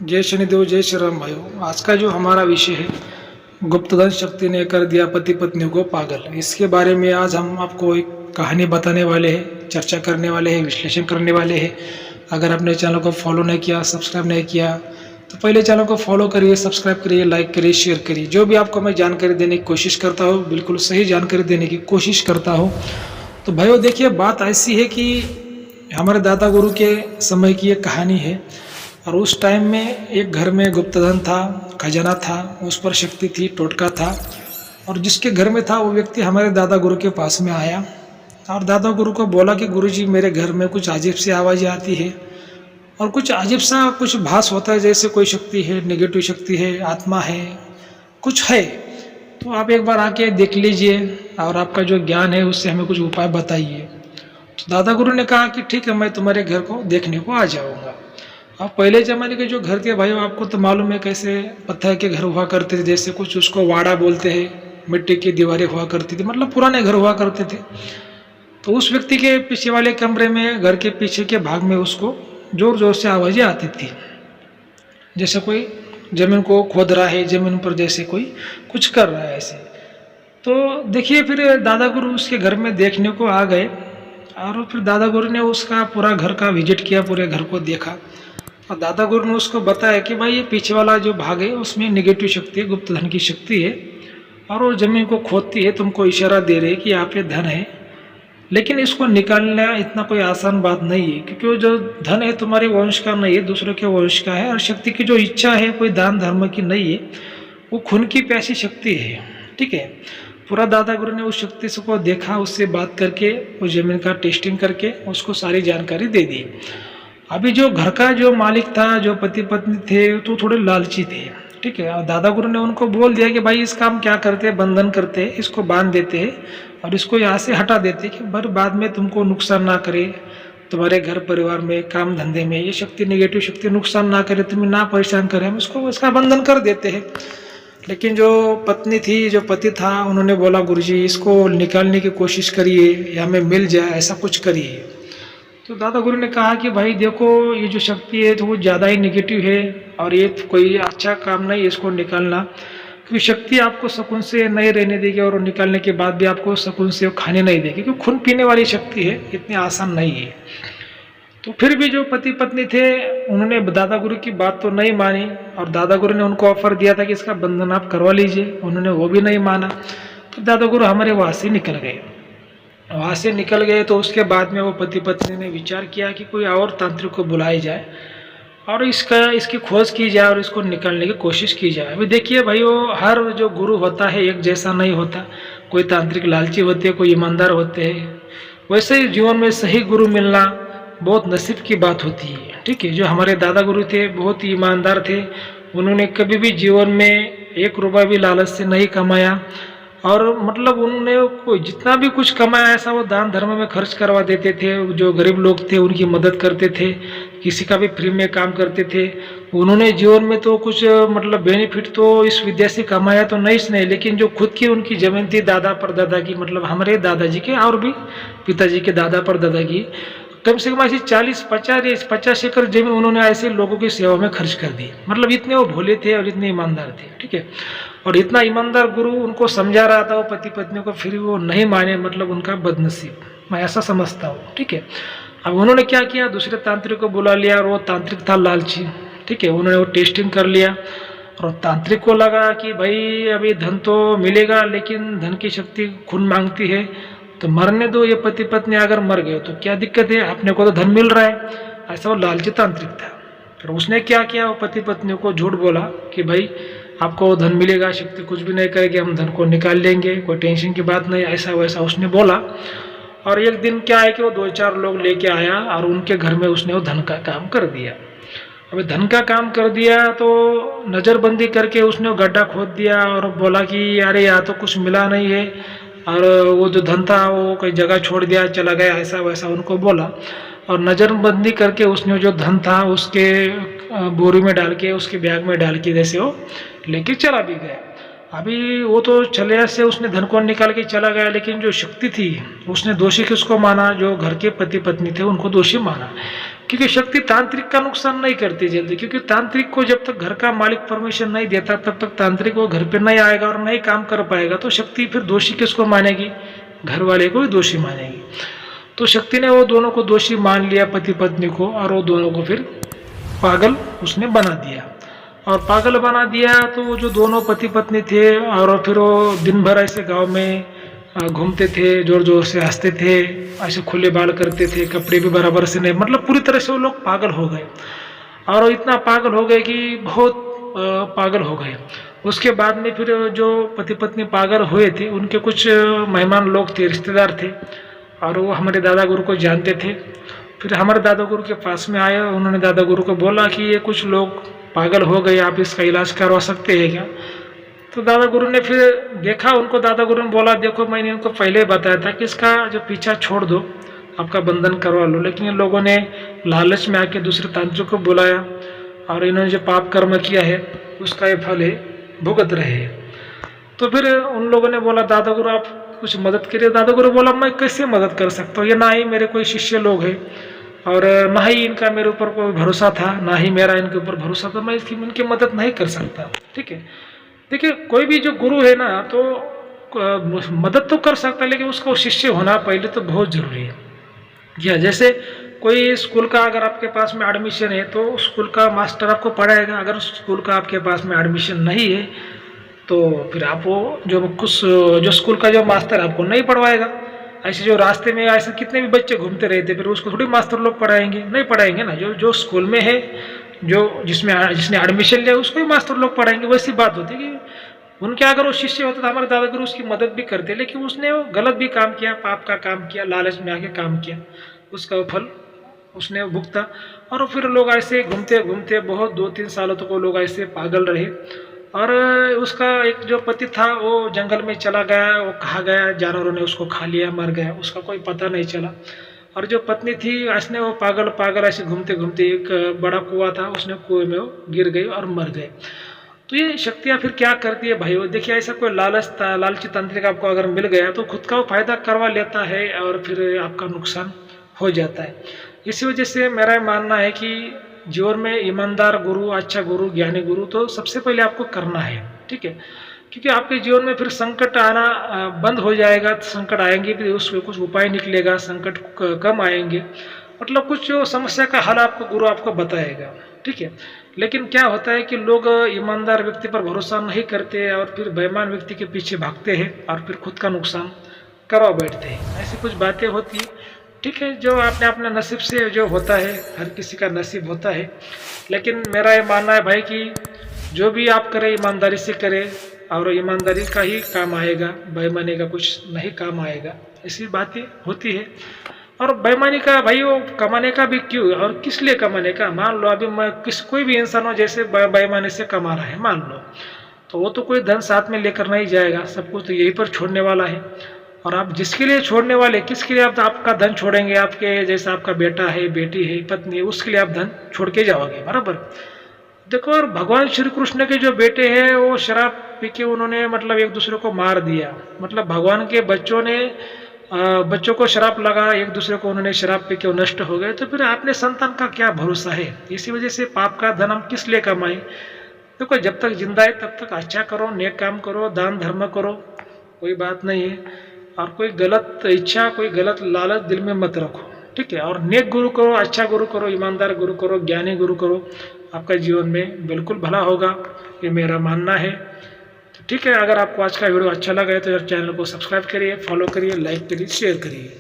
जय शनिदेव, जय श्री राम भाइयों। आज का जो हमारा विषय है, गुप्तधन शक्ति ने कर दिया पति पत्नी को पागल। इसके बारे में आज हम आपको एक कहानी बताने वाले हैं, चर्चा करने वाले हैं, विश्लेषण करने वाले हैं। अगर आपने चैनल को फॉलो नहीं किया, सब्सक्राइब नहीं किया, तो पहले चैनल को फॉलो करिए, सब्सक्राइब करिए, लाइक करिए, शेयर करिए। जो भी आपको मैं जानकारी देने की कोशिश करता हूँ, बिल्कुल सही जानकारी देने की कोशिश करता हूँ। तो भाइयों देखिए, बात ऐसी है कि हमारे दादा गुरु के समय की एक कहानी है। और उस टाइम में एक घर में गुप्तधन था, खजाना था, उस पर शक्ति थी, टोटका था। और जिसके घर में था वो व्यक्ति हमारे दादा गुरु के पास में आया और दादा गुरु को बोला कि गुरुजी, मेरे घर में कुछ अजीब सी आवाज़ें आती है और कुछ अजीब सा कुछ भास होता है, जैसे कोई शक्ति है, नेगेटिव शक्ति है, आत्मा है, कुछ है। तो आप एक बार आके देख लीजिए और आपका जो ज्ञान है उससे हमें कुछ उपाय बताइए। तो दादा गुरु ने कहा कि ठीक है, मैं तुम्हारे घर को देखने को आ जाऊंगा। अब पहले जमाने के जो घर थे भाइयों, आपको तो मालूम है कैसे पत्थर के घर हुआ करते थे, जैसे कुछ उसको वाड़ा बोलते हैं, मिट्टी की दीवारें हुआ करती थी, मतलब पुराने घर हुआ करते थे। तो उस व्यक्ति के पीछे वाले कमरे में, घर के पीछे के भाग में उसको जोर जोर से आवाज़ें आती थी, जैसे कोई जमीन को खोद रहा है, जमीन पर जैसे कोई कुछ कर रहा है ऐसे। तो देखिए, फिर दादा गुरु उसके घर में देखने को आ गए और फिर दादा गुरु ने उसका पूरा घर का विजिट किया, पूरे घर को देखा। और दादा गुरु ने उसको बताया कि भाई ये पीछे वाला जो भाग है उसमें नेगेटिव शक्ति है, गुप्त धन की शक्ति है और वो जमीन को खोदती है, तुमको इशारा दे रही है कि यहाँ पे धन है, लेकिन इसको निकालना इतना कोई आसान बात नहीं है, क्योंकि वो जो धन है तुम्हारे वंश का नहीं है, दूसरों के वंश का है। और शक्ति की जो इच्छा है कोई दान धर्म की नहीं है, वो खून की प्यासी शक्ति है। ठीक है, पूरा दादा गुरु ने उस शक्ति को देखा, उससे बात करके, उस जमीन का टेस्टिंग करके उसको सारी जानकारी दे दी। अभी जो घर का जो मालिक था, जो पति पत्नी थे, तो थोड़े लालची थे। ठीक है, और दादा गुरु ने उनको बोल दिया कि भाई इस काम क्या करते हैं, बंधन करते हैं, इसको बांध देते हैं और इसको यहाँ से हटा देते हैं कि बाद में तुमको नुकसान ना करे, तुम्हारे घर परिवार में, काम धंधे में ये शक्ति, नेगेटिव शक्ति नुकसान ना करे, तुम्हें ना परेशान करे, हम इसको इसका बंधन कर देते हैं। लेकिन जो पत्नी थी, जो पति था, उन्होंने बोला गुरुजी इसको निकालने की कोशिश करिए या हमें मिल जाए, ऐसा कुछ करिए। तो दादा गुरु ने कहा कि भाई देखो, ये जो शक्ति है तो वो ज़्यादा ही नेगेटिव है और ये कोई अच्छा काम नहीं है इसको निकालना, क्योंकि शक्ति आपको सुकून से नहीं रहने देगी और निकालने के बाद भी आपको सुकून से खाने नहीं देगी, क्योंकि खून पीने वाली शक्ति है, इतनी आसान नहीं है। तो फिर भी जो पति पत्नी थे उन्होंने दादा गुरु की बात तो नहीं मानी और दादा गुरु ने उनको ऑफर दिया था कि इसका बंधन आप करवा लीजिए, उन्होंने वो भी नहीं माना। तो दादा गुरु हमारे वहाँ से निकल गए। वहाँ से निकल गए तो उसके बाद में वो पति पत्नी ने विचार किया कि कोई और तांत्रिक को बुलाया जाए और इसकी खोज की जाए और इसको निकालने की कोशिश की जाए। अभी देखिए भाई, वो हर जो गुरु होता है एक जैसा नहीं होता, कोई तांत्रिक लालची होते हैं, कोई ईमानदार होते हैं। वैसे ही जीवन में सही गुरु मिलना बहुत नसीब की बात होती है। ठीक है, जो हमारे दादा गुरु थे बहुत ही ईमानदार थे, उन्होंने कभी भी जीवन में 1 रुपया भी लालच से नहीं कमाया और मतलब उन्होंने कोई जितना भी कुछ कमाया ऐसा वो दान धर्म में खर्च करवा देते थे। जो गरीब लोग थे उनकी मदद करते थे, किसी का भी फ्री में काम करते थे। उन्होंने जीवन में तो कुछ मतलब बेनिफिट तो इस विद्या से कमाया तो नहीं, लेकिन जो खुद की उनकी जमीन थी दादा परदादा की, मतलब हमारे दादाजी के और भी पिताजी के दादा परदादा की, कम से कम ऐसी 40-50 एकड़ जमीन उन्होंने ऐसे लोगों की सेवा में खर्च कर दी। मतलब इतने वो भोले थे और इतने ईमानदार थे। ठीक है, और इतना ईमानदार गुरु उनको समझा रहा था वो पति पत्नी को, फिर वो नहीं माने, मतलब उनका बदनसीब, मैं ऐसा समझता हूँ। ठीक है, अब उन्होंने क्या किया, दूसरे तांत्रिक को बुला लिया और वो तांत्रिक था लालची। ठीक है, उन्होंने वो टेस्टिंग कर लिया और तांत्रिक को लगा कि भाई अभी धन तो मिलेगा, लेकिन धन की शक्ति खून मांगती है, तो मरने दो, ये पति पत्नी अगर मर गए तो क्या दिक्कत है, अपने को तो धन मिल रहा है। ऐसा वो लालची तांत्रिक था। फिर उसने क्या किया, वो पति पत्नी को झूठ बोला कि भाई आपको वो धन मिलेगा, शक्ति कुछ भी नहीं करेगी, हम धन को निकाल लेंगे, कोई टेंशन की बात नहीं, ऐसा वैसा उसने बोला। और एक दिन क्या है कि वो 2-4 लोग लेके आया और उनके घर में उसने वो धन का काम कर दिया। अभी धन का काम कर दिया तो नज़रबंदी करके उसने वो गड्ढा खोद दिया और बोला कि अरे यहाँ तो कुछ मिला नहीं है और वो जो धन था वो कोई जगह छोड़ दिया, चला गया, ऐसा वैसा उनको बोला। और नज़रबंदी करके उसने जो धन था उसके बोरी में डाल के, उसके बैग में डाल के जैसे वो लेके चला भी गया। अभी वो तो चले से उसने धन को निकाल के चला गया, लेकिन जो शक्ति थी उसने दोषी किसको माना, जो घर के पति पत्नी थे उनको दोषी माना। क्योंकि शक्ति तांत्रिक का नुकसान नहीं करती जल्दी, क्योंकि तांत्रिक को जब तक घर का मालिक परमिशन नहीं देता तब तक तांत्रिक वो घर पे नहीं आएगा और नहीं काम कर पाएगा। तो शक्ति फिर दोषी किसको मानेगी? घर वाले को ही दोषी मानेगी। तो शक्ति ने वो दोनों को दोषी मान लिया, पति पत्नी को, और वो दोनों को फिर पागल उसने बना दिया। और पागल बना दिया तो वो जो दोनों पति पत्नी थे, और फिर वो दिन भर ऐसे गाँव में घूमते थे, जोर जोर से हंसते थे, ऐसे खुले बाल करते थे, कपड़े भी बराबर से नहीं, मतलब पूरी तरह से वो लोग पागल हो गए। और वो इतना पागल हो गए कि बहुत पागल हो गए। उसके बाद में फिर जो पति पत्नी पागल हुए थे उनके कुछ मेहमान लोग थे, रिश्तेदार थे, और वो हमारे दादा गुरु को जानते थे। फिर हमारे दादा गुरु के पास में आए, उन्होंने दादा गुरु को बोला कि ये कुछ लोग पागल हो गए, आप इसका इलाज करवा सकते हैं क्या? तो दादा गुरु ने फिर देखा उनको, दादा गुरु ने बोला देखो मैंने इनको पहले बताया था कि इसका जो पीछा छोड़ दो, आपका बंधन करवा लो, लेकिन इन लोगों ने लालच में आके दूसरे तांत्रिक को बुलाया, और इन्होंने जो पाप कर्म किया है उसका ये फल है, भुगत रहे हैं। तो फिर उन लोगों ने बोला दादा गुरु आप कुछ मदद करिए। दादा गुरु बोला मैं कैसे मदद कर सकता हूँ, ये ना ही मेरे कोई शिष्य लोग हैं, और ना ही इनका मेरे ऊपर कोई भरोसा था, ना ही मेरा इनके ऊपर भरोसा था, मैं इसकी इनकी मदद नहीं कर सकता। ठीक है, देखिए कोई भी जो गुरु है ना तो मदद तो कर सकता है, लेकिन उसका शिष्य होना पहले तो बहुत जरूरी है। जी हाँ, जैसे कोई स्कूल का अगर आपके पास में एडमिशन है तो स्कूल का मास्टर आपको पढ़ाएगा, अगर स्कूल का आपके पास में एडमिशन नहीं है तो फिर आप वो जो स्कूल का जो मास्टर आपको नहीं पढ़वाएगा। ऐसे जो रास्ते में ऐसे कितने भी बच्चे घूमते रहते, फिर उसको थोड़ी मास्टर लोग पढ़ाएंगे, नहीं पढ़ाएंगे ना। जो स्कूल में है, जो जिसने एडमिशन लिया उसको ही मास्टर लोग पढ़ाएंगे। वैसी बात होती है कि उनके अगर वो शिष्य होते तो हमारे दादा गुरु उसकी मदद भी करते, लेकिन उसने वो गलत भी काम किया, पाप का काम किया, लालच में आके काम किया, उसका वो फल उसने भुगता। और फिर लोग ऐसे घूमते घूमते बहुत 2-3 सालों तक वो लोग ऐसे पागल रहे। और उसका एक जो पति था वो जंगल में चला गया, वो कहा गया, जानवरों ने उसको खा लिया, मर गया, उसका कोई पता नहीं चला। और जो पत्नी थी उसने वो पागल ऐसे घूमते घूमते एक बड़ा कुआं था, उसने कुएं में वो गिर गई और मर गए। तो ये शक्तियाँ फिर क्या करती है भाई, देखिए ऐसा कोई लालची तांत्रिक आपको अगर मिल गया तो खुद का वो फायदा करवा लेता है और फिर आपका नुकसान हो जाता है। इसी वजह से मेरा मानना है कि जीवन में ईमानदार गुरु, अच्छा गुरु, ज्ञानी गुरु तो सबसे पहले आपको करना है। ठीक है, क्योंकि आपके जीवन में फिर संकट आना बंद हो जाएगा, संकट आएंगे फिर उसमें कुछ उपाय निकलेगा, संकट कम आएंगे, मतलब कुछ जो समस्या का हल आपको गुरु आपको बताएगा। ठीक है, लेकिन क्या होता है कि लोग ईमानदार व्यक्ति पर भरोसा नहीं करते और फिर बेईमान व्यक्ति के पीछे भागते हैं और फिर खुद का नुकसान करवा बैठते हैं। ऐसी कुछ बातें होती है। ठीक है, जो आपने अपने नसीब से जो होता है, हर किसी का नसीब होता है, लेकिन मेरा ये मानना है भाई कि जो भी आप करें ईमानदारी से करें और ईमानदारी का ही काम आएगा, बेईमानी का कुछ नहीं काम आएगा। ऐसी बातें होती है। और बेईमानी का भाई वो कमाने का भी क्यों और किस लिए कमाने का? मान लो अभी मैं कोई भी इंसान हो जैसे बेईमानी से कमा रहा है मान लो, तो वो तो कोई धन साथ में लेकर नहीं जाएगा, सब कुछ तो यहीं पर छोड़ने वाला है। और आप जिसके लिए छोड़ने वाले, किसके लिए आप आपका धन छोड़ेंगे? आपके जैसा आपका बेटा है, बेटी है, पत्नी है, उसके लिए आप धन छोड़ के जाओगे, बराबर। देखो, और भगवान श्री कृष्ण के जो बेटे हैं वो शराब पी के उन्होंने मतलब एक दूसरे को मार दिया, मतलब भगवान के बच्चों को शराब लगा, एक दूसरे को उन्होंने शराब पी के नष्ट हो गए। तो फिर आपने संतान का क्या भरोसा है? इसी वजह से पाप का धन हम किस लिए कमाएं? देखो, जब तक जिंदा है तब तक अच्छा करो, नेक काम करो, दान धर्म करो, कोई बात नहीं है। और कोई गलत इच्छा, कोई गलत लालच दिल में मत रखो। ठीक है, और नेक गुरु करो, अच्छा गुरु करो, ईमानदार गुरु करो, ज्ञानी गुरु करो, आपका जीवन में बिल्कुल भला होगा, ये मेरा मानना है। ठीक है, अगर आपको आज का वीडियो अच्छा लगा है तो चैनल को सब्सक्राइब करिए, फॉलो करिए, लाइक करिए, शेयर करिए।